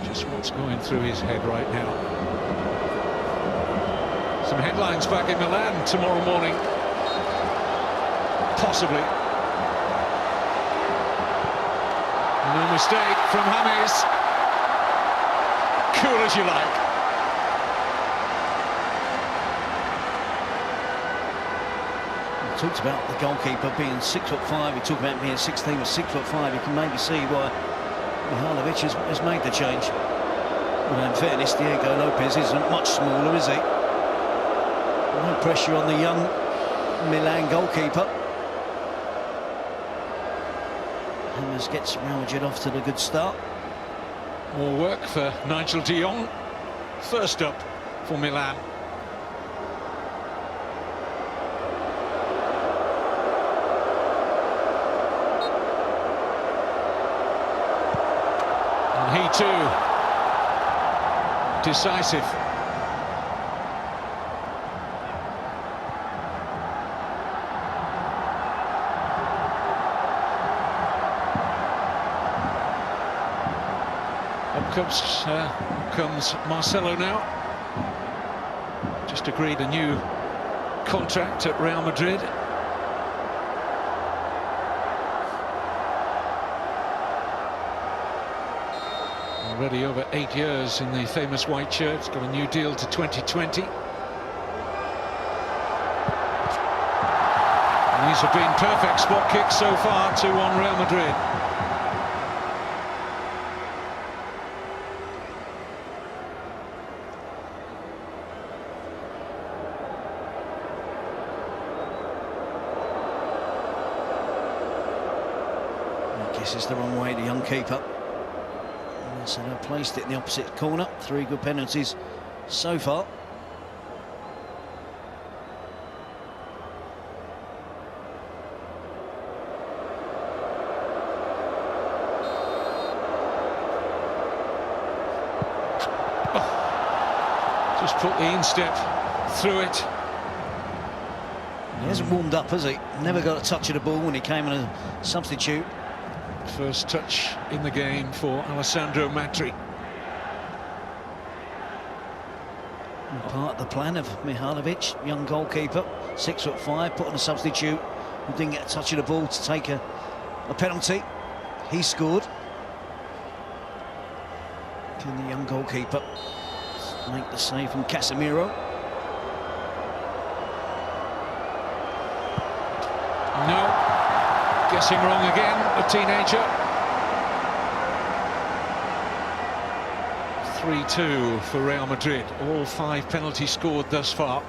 Just what's going through his head right now. Some headlines back in Milan tomorrow morning. Possibly. No mistake from James. Cool as you like. He talked about the goalkeeper being 6'5". He talked about being 16 with 6'5". You can maybe see why Mihajlovic has made the change. Well, in fairness, Diego Lopez isn't much smaller, is he? No pressure on the young Milan goalkeeper. James gets Real Madrid off to the good start. More work for Nigel de Jong. First up for Milan. And he too, decisive. Up comes Marcelo now. Just agreed a new contract at Real Madrid. Already over 8 years in the famous white shirt. He's got a new deal to 2020. And these have been perfect spot kicks so far. 2-1 Real Madrid. This is the wrong way, the young keeper. So they placed it in the opposite corner. 3 good penalties so far. Oh, just put the instep through it. He hasn't warmed up, has he? Never got a touch of the ball when he came in a substitute. First touch in the game for Alessandro Madri. Part of the plan of Mihajlovic, young goalkeeper, 6'5", put on a substitute who didn't get a touch of the ball to take a penalty. He scored. Can the young goalkeeper make the save from Casemiro? No. Guessing wrong again, a teenager. 3-2 for Real Madrid. All 5 penalties scored thus far.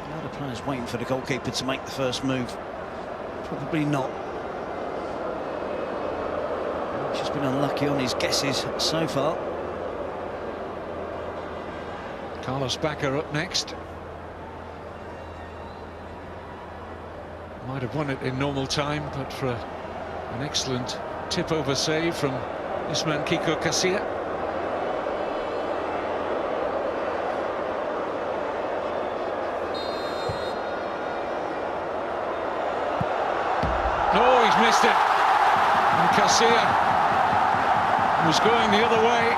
A lot of players waiting for the goalkeeper to make the first move. Probably not. He's just been unlucky on his guesses so far. Carlos Bacca up next. Might have won it in normal time, but for an excellent tip-over save from this man Kiko Casilla. Oh, he's missed it. And Casilla was going the other way.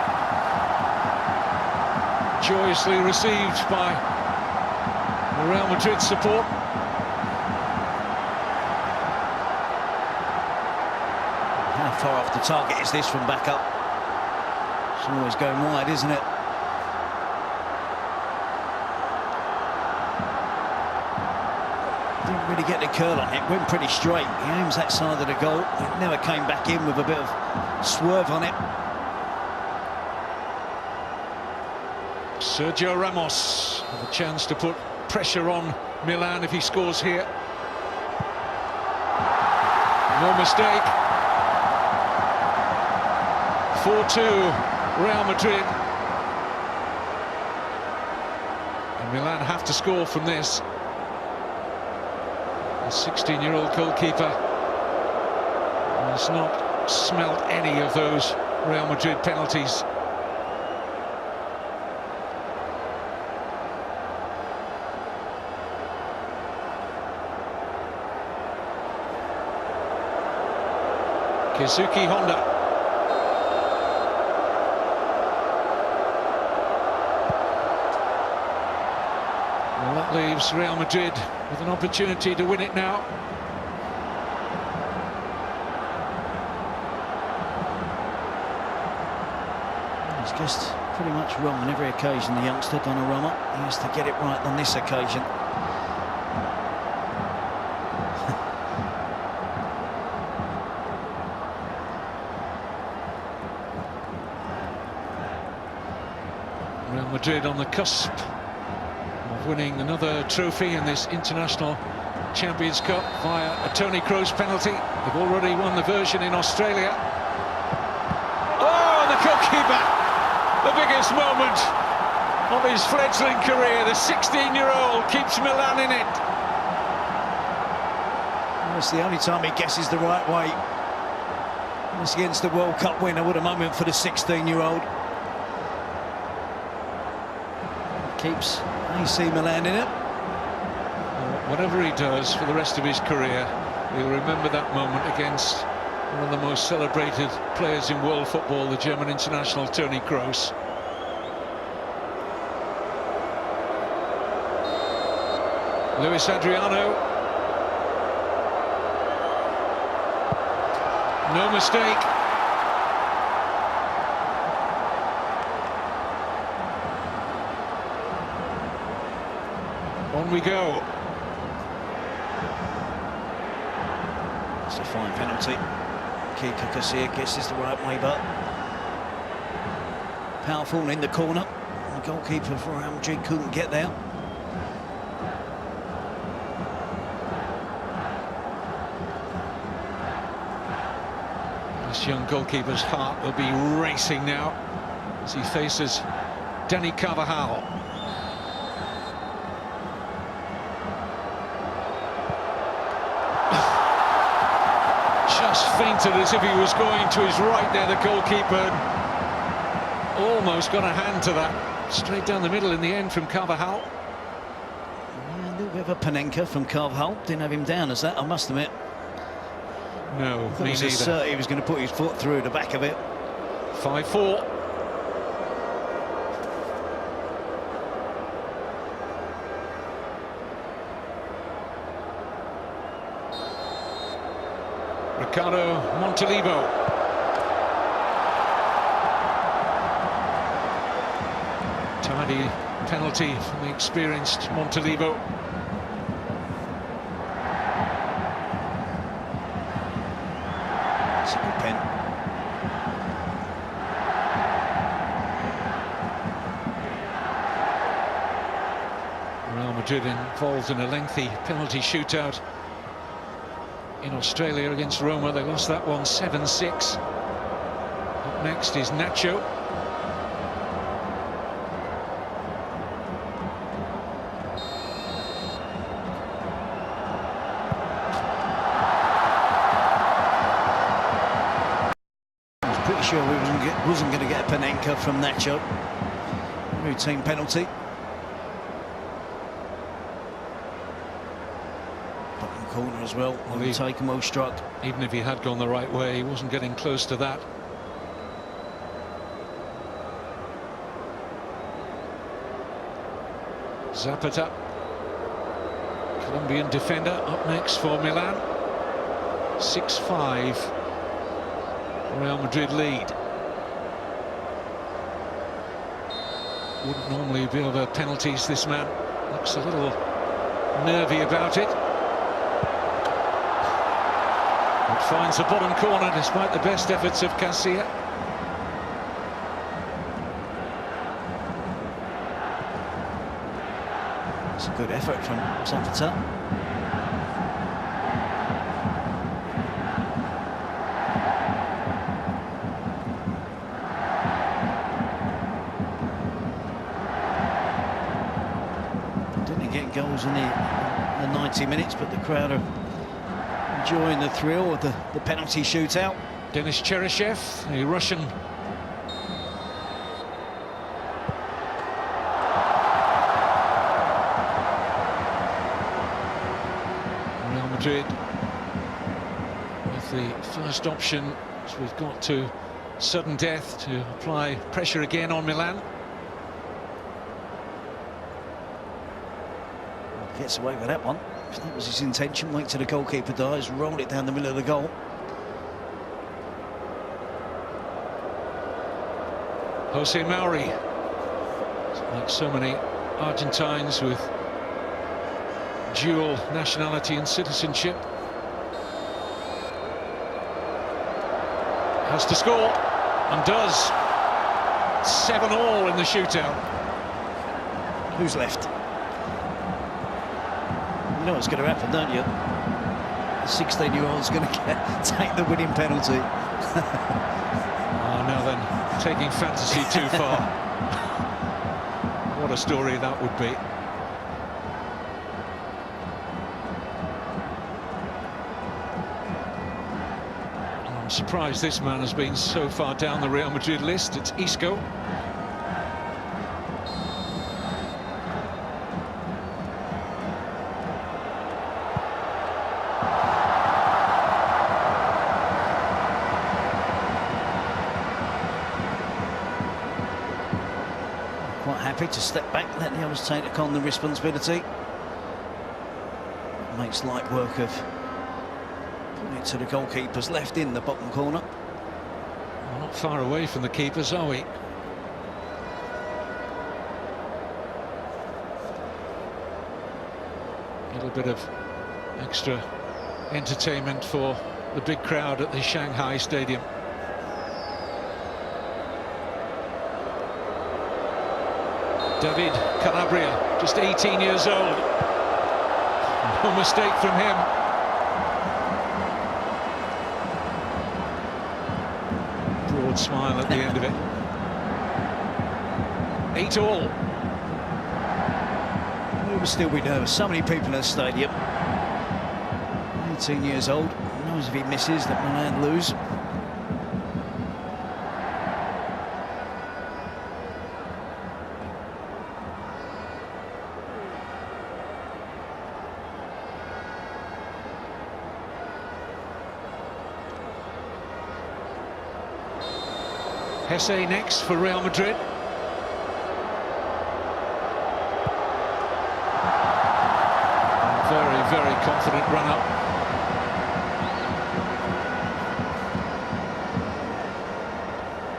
Joyously received by the Real Madrid support. How far off the target is this from back up? It's always going wide, isn't it? Didn't really get the curl on it, went pretty straight. He aims that side of the goal. It never came back in with a bit of swerve on it. Sergio Ramos with a chance to put pressure on Milan if he scores here. No mistake. 4-2 Real Madrid. And Milan have to score from this. The 16-year-old goalkeeper has not smelt any of those Real Madrid penalties. Keisuke Honda. leaves Real Madrid with an opportunity to win it now. He's just pretty much wrong on every occasion, the youngster Donnarumma. He has to get it right on this occasion. Real Madrid on the cusp of winning another trophy in this International Champions Cup via a Toni Kroos penalty. They've already won the version in Australia. Oh, the goalkeeper! The biggest moment of his fledgling career. The 16-year-old keeps Milan in it. It's the only time he guesses the right way. It's against the World Cup winner. What a moment for the 16-year-old. Keeps AC Milan in it. Whatever he does for the rest of his career, he'll remember that moment against one of the most celebrated players in world football, the German international Toni Kroos. Luis Adriano. No mistake. On we go. It's a fine penalty. Kika Garcia guesses the right way, but powerful in the corner. The goalkeeper for Real Madrid couldn't get there. This young goalkeeper's heart will be racing now as he faces Dani Carvajal. Just fainted as if he was going to his right there, the goalkeeper. Almost got a hand to that. Straight down the middle in the end from Carvajal. Yeah, a little bit of a Panenka from Carvajal. Didn't have him down as that, I must admit. No, me neither. He was going to put his foot through the back of it. 5-4. Ricardo Montalivo. Tidy penalty from the experienced Montalivo. It's a good pen. Real Madrid involved in a lengthy penalty shootout in Australia against Roma. They lost that one 7-6. Up next is Nacho. I was pretty sure we wasn't going to get a Panenka from Nacho. Routine penalty. Corner as well, well taken, well struck. Even if he had gone the right way, he wasn't getting close to that. Zapata, Colombian defender, up next for Milan. 6-5, Real Madrid lead. Wouldn't normally be over penalties, this man. Looks a little nervy about it. Finds the bottom corner despite the best efforts of Garcia. It's a good effort from Zapata. Didn't get goals in the 90 minutes, but the crowd are enjoying the thrill of the penalty shootout. Denis Cheryshev, the Russian. Real Madrid with the first option, so we've got to sudden death to apply pressure again on Milan. gets away with that one. If that was his intention, wait till the goalkeeper dives, roll it down the middle of the goal. Jose Madri, like so many Argentines with dual nationality and citizenship, has to score, and does. 7-all in the shootout. Who's left? You know what's going to happen, don't you? The 16-year-old's going to take the winning penalty. Oh, now then, taking fantasy too far. What a story that would be. I'm surprised this man has been so far down the Real Madrid list. It's Isco. Quite happy to step back, let the others take on the responsibility. Makes light work of putting it to the goalkeeper's left in the bottom corner. We're not far away from the keepers, are we? A little bit of extra entertainment for the big crowd at the Shanghai Stadium. David Calabria, just 18 years old. No mistake from him. Broad smile at the end of it. 8-all. We will still be nervous. So many people in the stadium. 18 years old. Knows if he misses that Milan lose. Hesse next for Real Madrid. Very, very confident run-up.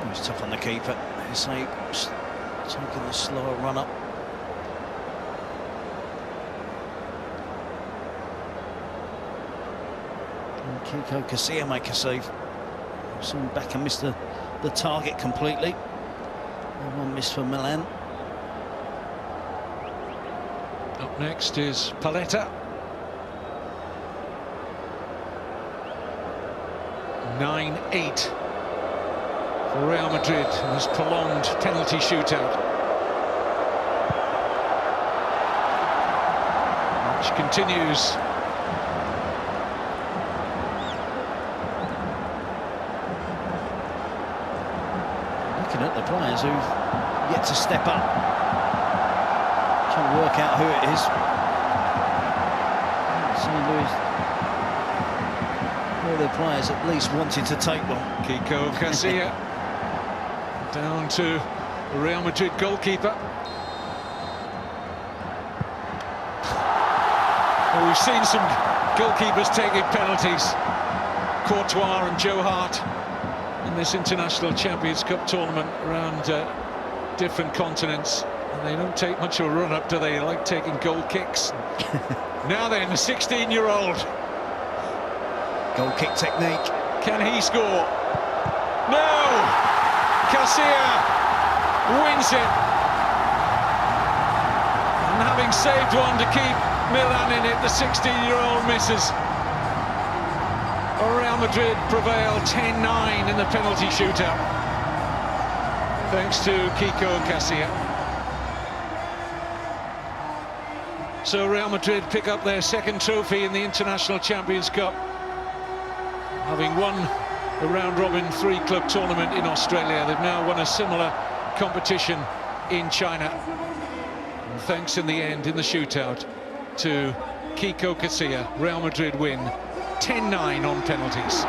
He was tough on the keeper. Hesse taking the slower run-up. Kiko Casilla make a save. Soon back and missed the target completely. One miss for Milan. Up next is Paletta. 9-8 for Real Madrid in this prolonged penalty shootout, which continues. Looking at the players who've yet to step up, trying to work out who it is. St. Louis, all the players at least wanted to take one. Kiko Casilla down to the Real Madrid goalkeeper. Well, we've seen some goalkeepers taking penalties. Courtois and Joe Hart in this International Champions Cup tournament around different continents. And they don't take much of a run-up, do they? They like taking goal kicks. Now then, the 16-year-old. Goal kick technique. Can he score? No! Casilla wins it. And having saved one to keep Milan in it, the 16-year-old misses. Real Madrid prevail 10-9 in the penalty shootout, thanks to Kiko Casilla. So Real Madrid pick up their second trophy in the International Champions Cup, having won the round-robin three-club tournament in Australia. They've now won a similar competition in China. And thanks in the end, in the shootout, to Kiko Casilla, Real Madrid win 10-9 on penalties.